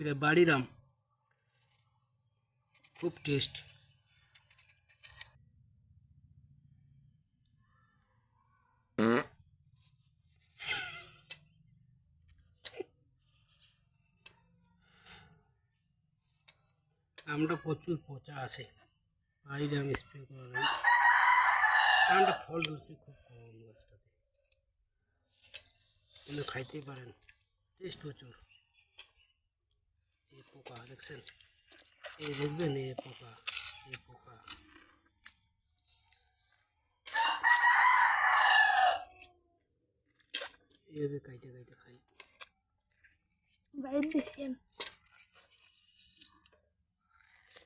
এটা বাড়ির আম, খুব টেস্ট। আমটা প্রচুর পচা আছে, বাড়ির আম স্প্রে করা নাই। আমটা ফল ধরছে খুব কম গাছটাতে, কিন্তু খাইতে পারেন, টেস্ট প্রচুর। এই পোকা দেখছেন, এই দেখবেন, এই পোকা, এই পোকা। এইভাবে কাইটে কাইটে খাই। বাইরে দেশি আম।